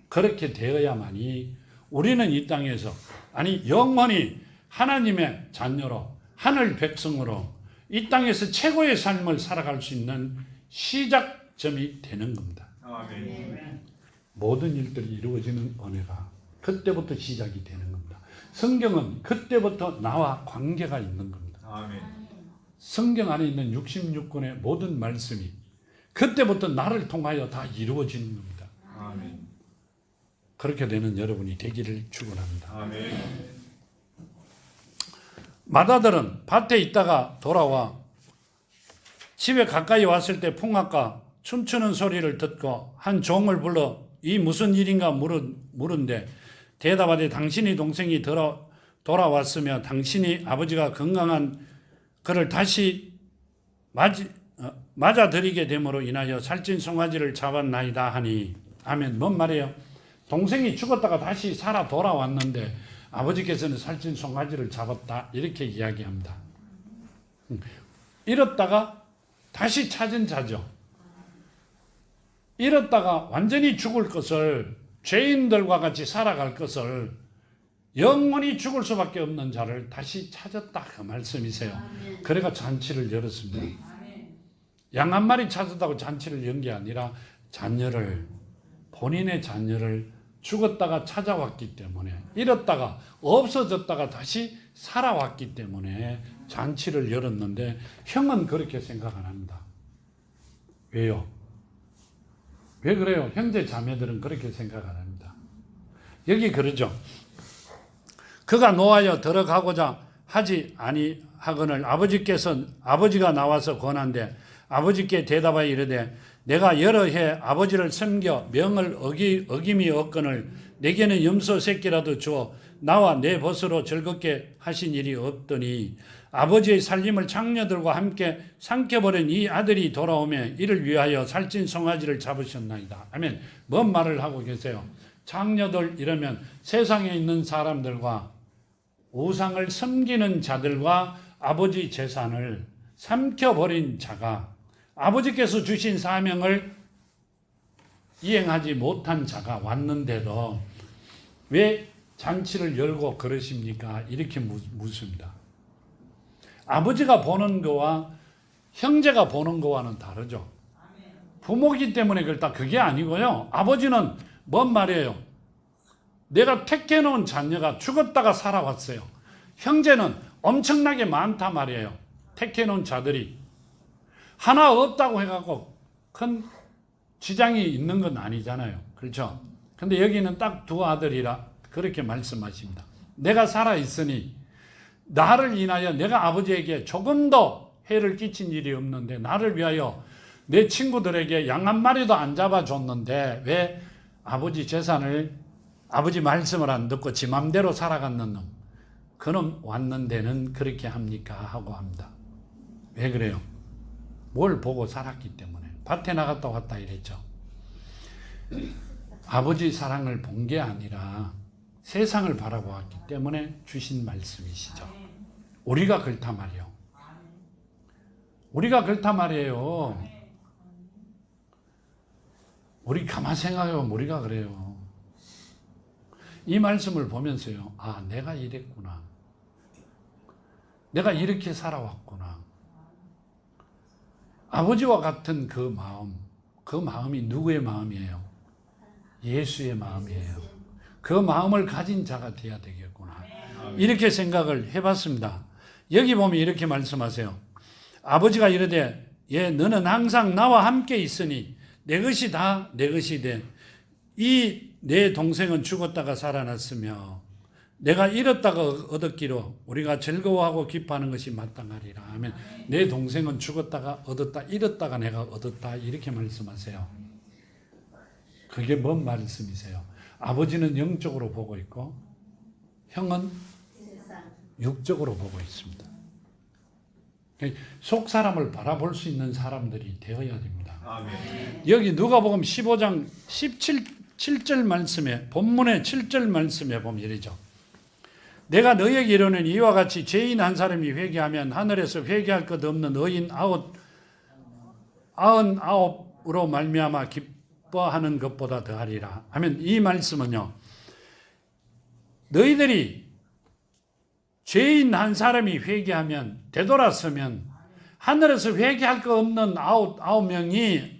그렇게 되어야만이 우리는 이 땅에서 아니 영원히 하나님의 자녀로 하늘 백성으로 이 땅에서 최고의 삶을 살아갈 수 있는 시작점이 되는 겁니다. 아멘. 모든 일들이 이루어지는 은혜가 그때부터 시작이 되는 겁니다. 성경은 그때부터 나와 관계가 있는 겁니다. 아멘. 성경 안에 있는 66권의 모든 말씀이 그때부터 나를 통하여 다 이루어지는 겁니다. 아멘. 그렇게 되는 여러분이 되기를 축원합니다. 아멘. 맏아들은 밭에 있다가 돌아와 집에 가까이 왔을 때 풍악과 춤추는 소리를 듣고 한 종을 불러 이 무슨 일인가 물은데 대답하되 당신이 동생이 돌아왔으며 당신이 아버지가 건강한 그를 다시 맞아들이게 됨으로 인하여 살찐 송아지를 잡았나이다 하니. 아멘. 뭔 말이에요? 동생이 죽었다가 다시 살아 돌아왔는데 아버지께서는 살찐 송아지를 잡았다 이렇게 이야기합니다. 잃었다가 다시 찾은 자죠. 잃었다가 완전히 죽을 것을 죄인들과 같이 살아갈 것을 영원히 죽을 수밖에 없는 자를 다시 찾았다 그 말씀이세요. 그래가 잔치를 열었습니다. 양 한 마리 찾았다고 잔치를 연 게 아니라 본인의 자녀를 죽었다가 찾아왔기 때문에 잃었다가 없어졌다가 다시 살아왔기 때문에 잔치를 열었는데 형은 그렇게 생각 안 합니다. 왜요? 왜 그래요? 형제 자매들은 그렇게 생각 안 합니다. 여기 그러죠. 그가 노하여 들어가고자 하지 아니하거늘 아버지가 나와서 권한대 아버지께 대답하여 이르되 내가 여러 해 아버지를 섬겨 명을 어김이 없거늘 내게는 염소 새끼라도 주어 나와 내 벗으로 즐겁게 하신 일이 없더니 아버지의 살림을 장녀들과 함께 삼켜버린 이 아들이 돌아오매 이를 위하여 살찐 송아지를 잡으셨나이다. 아멘. 뭔 말을 하고 계세요? 장녀들 이러면 세상에 있는 사람들과 우상을 섬기는 자들과 아버지 재산을 삼켜버린 자가 아버지께서 주신 사명을 이행하지 못한 자가 왔는데도 왜 잔치를 열고 그러십니까? 이렇게 묻습니다. 아버지가 보는 거와 형제가 보는 거와는 다르죠. 부모기 때문에 그렇다 그게 아니고요. 아버지는 뭔 말이에요? 내가 택해놓은 자녀가 죽었다가 살아왔어요. 형제는 엄청나게 많다 말이에요. 택해놓은 자들이 하나 없다고 해갖고 큰 지장이 있는 건 아니잖아요. 그렇죠? 근데 여기는 딱 두 아들이라 그렇게 말씀하십니다. 내가 살아있으니 나를 인하여 내가 아버지에게 조금도 해를 끼친 일이 없는데 나를 위하여 내 친구들에게 양 한 마리도 안 잡아줬는데 왜 아버지 재산을 아버지 말씀을 안 듣고 지 맘대로 살아갔는 놈 그놈 왔는 데는 그렇게 합니까? 하고 합니다. 왜 그래요? 뭘 보고 살았기 때문에 밭에 나갔다 왔다 이랬죠. 아버지 사랑을 본 게 아니라 세상을 바라보았기 때문에 주신 말씀이시죠. 우리가 그렇다 말이에요. 우리가 그렇다 말이에요. 우리 가만 생각해보면 우리가 그래요. 이 말씀을 보면서요. 아, 내가 이랬구나. 내가 이렇게 살아왔구나. 아버지와 같은 그 마음이 누구의 마음이에요? 예수의 마음이에요. 그 마음을 가진 자가 되어야 되겠구나. 이렇게 생각을 해봤습니다. 여기 보면 이렇게 말씀하세요. 아버지가 이르되 너는 항상 나와 함께 있으니 내 것이 다 내 것이 돼. 이 내 동생은 죽었다가 살아났으며 내가 잃었다가 얻었기로 우리가 즐거워하고 기뻐하는 것이 마땅하리라. 아멘. 내 동생은 죽었다가 얻었다, 잃었다가 내가 얻었다. 이렇게 말씀하세요. 그게 뭔 말씀이세요? 아버지는 영적으로 보고 있고 형은 육적으로 보고 있습니다. 속 사람을 바라볼 수 있는 사람들이 되어야 됩니다. 아멘. 여기 누가복음 15장 7절 말씀에 본문의 7절 말씀에 보면 이러죠. 내가 너에게 이르는 이와 같이 죄인 한 사람이 회개하면 하늘에서 회개할 것 없는 의인 99으로 말미암아 기뻐하는 것보다 더하리라. 하면 이 말씀은요. 너희들이 죄인 한 사람이 회개하면 되돌아서면 하늘에서 회개할 것 없는 99명이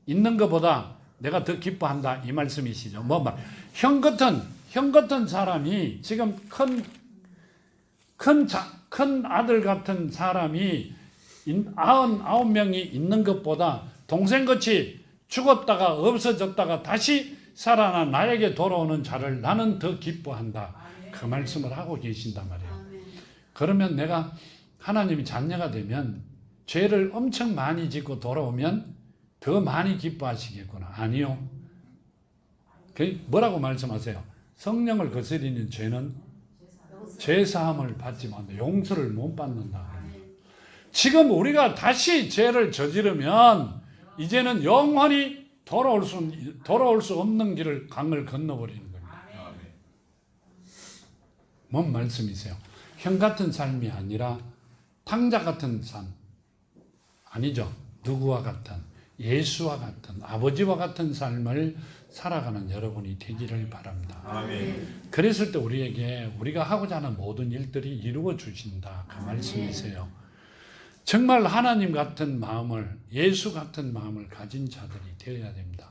있는 것보다 내가 더 기뻐한다. 이 말씀이시죠. 형 같은 사람이 지금 큰 아들 같은 사람이 99명이 있는 것보다 동생같이 죽었다가 없어졌다가 다시 살아나 나에게 돌아오는 자를 나는 더 기뻐한다. 그 말씀을 하고 계신단 말이에요. 그러면 내가 하나님이 자녀가 되면 죄를 엄청 많이 짓고 돌아오면 더 많이 기뻐하시겠구나. 아니요. 뭐라고 말씀하세요? 성령을 거스리는 죄는 죄사함을 받지 못한다. 용서를 못 받는다. 지금 우리가 다시 죄를 저지르면 이제는 영원히 돌아올 수 없는 강을 건너버리는 겁니다. 뭔 말씀이세요? 형 같은 삶이 아니라 탕자 같은 삶. 아니죠. 누구와 같은? 예수와 같은, 아버지와 같은 삶을 살아가는 여러분이 되기를 바랍니다. 아멘. 그랬을 때 우리에게 우리가 하고자 하는 모든 일들이 이루어 주신다. 그 말씀이세요. 정말 하나님 같은 마음을, 예수 같은 마음을 가진 자들이 되어야 됩니다.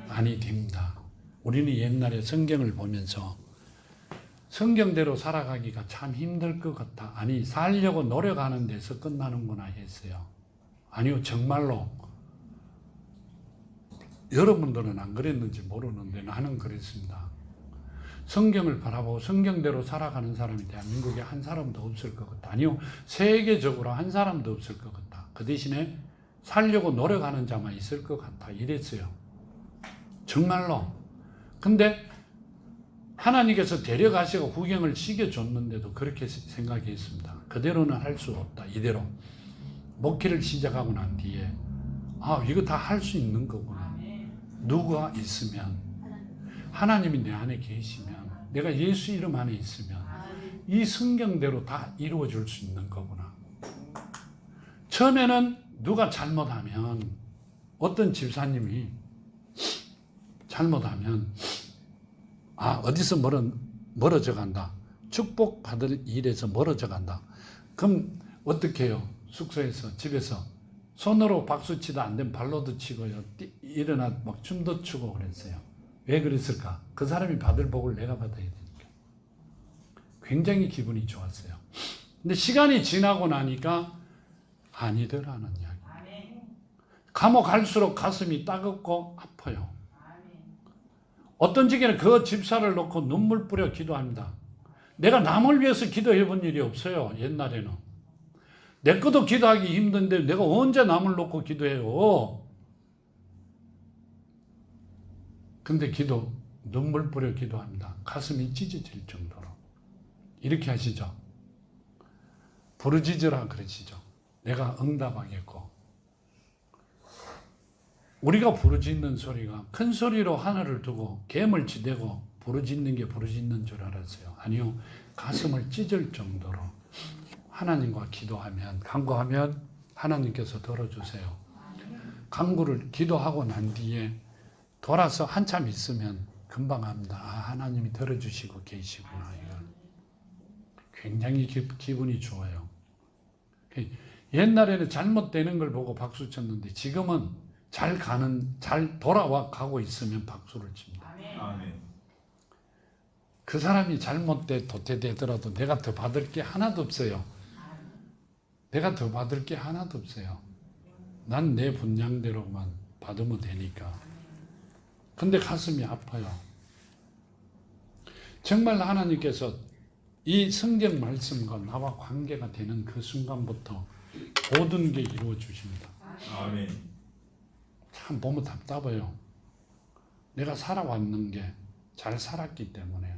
아니 됩니다. 우리는 옛날에 성경을 보면서 성경대로 살아가기가 참 힘들 것 같다. 아니 살려고 노력하는 데서 끝나는구나 했어요. 아니요, 정말로 여러분들은 안 그랬는지 모르는데 나는 그랬습니다. 성경을 바라보고 성경대로 살아가는 사람이 대한민국에 한 사람도 없을 것 같다. 아니요, 세계적으로 한 사람도 없을 것 같다. 그 대신에 살려고 노력하는 자만 있을 것 같다. 이랬어요. 정말로. 근데 하나님께서 데려가시고 구경을 시켜줬는데도 그렇게 생각했습니다. 그대로는 할 수 없다. 이대로. 목회를 시작하고 난 뒤에 이거 다 할 수 있는 거구나. 누가 있으면, 하나님이 내 안에 계시면, 내가 예수 이름 안에 있으면 이 성경대로 다 이루어질 수 있는 거구나. 처음에는 누가 잘못하면, 어떤 집사님이 잘못하면 어디서 멀어져 간다. 축복받을 일에서 멀어져 간다. 그럼 어떻게 해요? 숙소에서, 집에서 손으로 박수 치다 안 되면 발로도 치고요. 일어나 막 춤도 추고 그랬어요. 왜 그랬을까? 그 사람이 받을 복을 내가 받아야 되니까. 굉장히 기분이 좋았어요. 근데 시간이 지나고 나니까 아니더라는 이야기. 감옥 갈수록 가슴이 따갑고 아파요. 어떤 적에는 그 집사를 놓고 눈물 뿌려 기도합니다. 내가 남을 위해서 기도해 본 일이 없어요. 옛날에는. 내 것도 기도하기 힘든데 내가 언제 남을 놓고 기도해요. 근데 눈물 뿌려 기도합니다. 가슴이 찢어질 정도로. 이렇게 하시죠. 부르짖으라 그러시죠. 내가 응답하겠고. 우리가 부르짖는 소리가 큰 소리로 하늘을 두고 개물치 대고 부르짖는 게 부르짖는 줄 알았어요. 아니요. 가슴을 찢을 정도로 하나님과 기도하면, 간구하면 하나님께서 들어주세요. 간구를 기도하고 난 뒤에 돌아서 한참 있으면 금방 합니다. 아, 하나님이 들어주시고 계시구나. 이건 굉장히 기분이 좋아요. 옛날에는 잘못되는 걸 보고 박수 쳤는데 지금은 잘 돌아와 가고 있으면 박수를 칩니다. 아멘. 그 사람이 도태되더라도 내가 더 받을 게 하나도 없어요. 내가 더 받을 게 하나도 없어요. 난 내 분량대로만 받으면 되니까. 근데 가슴이 아파요. 정말 하나님께서 이 성경 말씀과 나와 관계가 되는 그 순간부터 모든 게 이루어 주십니다. 아멘. 참 보면 답답해요. 내가 살아왔는 게 잘 살았기 때문에.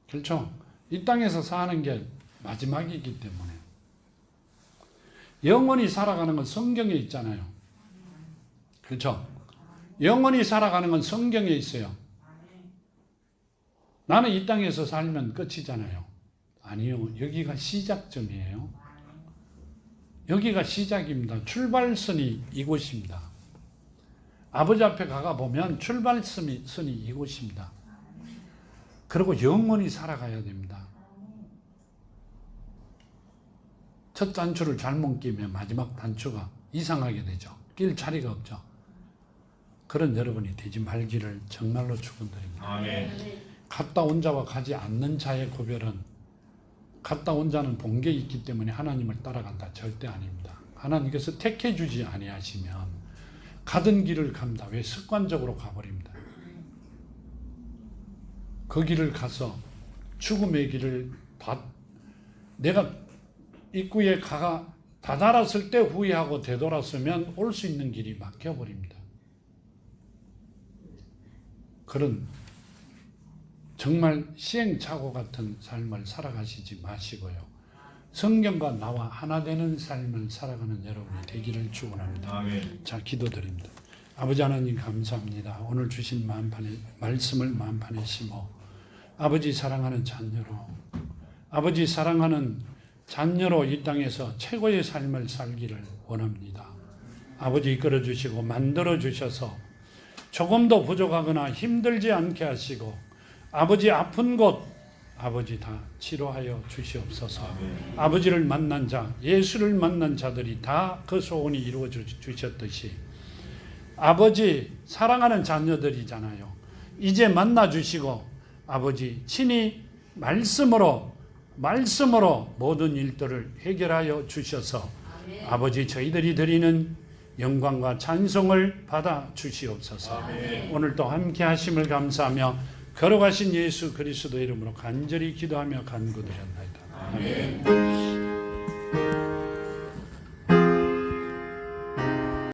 그렇죠? 이 땅에서 사는 게 마지막이기 때문에. 영원히 살아가는 건 성경에 있잖아요. 그렇죠? 영원히 살아가는 건 성경에 있어요. 나는 이 땅에서 살면 끝이잖아요. 아니요. 여기가 시작점이에요. 여기가 시작입니다. 출발선이 이곳입니다. 아버지 앞에 가보면 출발선이 이곳입니다. 그리고 영원히 살아가야 됩니다. 첫 단추를 잘못 끼면 마지막 단추가 이상하게 되죠. 낄 자리가 없죠. 그런 여러분이 되지 말기를 정말로 축원드립니다. 아멘. 갔다 온 자와 가지 않는 자의 구별은, 갔다 온 자는 본 게 있기 때문에 하나님을 따라간다. 절대 아닙니다. 하나님께서 택해 주지 아니하시면 가던 길을 갑니다. 왜? 습관적으로 가버립니다. 그 길을 가서 죽음의 길을 내가 입구에 다다랐을 때 후회하고 되돌았으면 올 수 있는 길이 막혀버립니다. 그런 정말 시행착오 같은 삶을 살아가시지 마시고요. 성경과 나와 하나 되는 삶을 살아가는 여러분이 되기를 축원합니다. 아멘. 자, 기도드립니다. 아버지 하나님 감사합니다. 오늘 주신 말씀을 마음판에 심어 아버지 사랑하는 자녀로 이 땅에서 최고의 삶을 살기를 원합니다. 아버지 이끌어 주시고 만들어 주셔서 조금도 부족하거나 힘들지 않게 하시고 아버지 아픈 곳 아버지 다 치료하여 주시옵소서. 아멘. 아버지를 만난 자, 예수를 만난 자들이 다 그 소원이 이루어 주셨듯이 아버지 사랑하는 자녀들이잖아요. 이제 만나 주시고 아버지 친히 말씀으로 모든 일들을 해결하여 주셔서 아버지 저희들이 드리는 영광과 찬송을 받아 주시옵소서. 오늘도 함께 하심을 감사하며 걸어가신 예수 그리스도 이름으로 간절히 기도하며 간구드렸나이다. 아멘.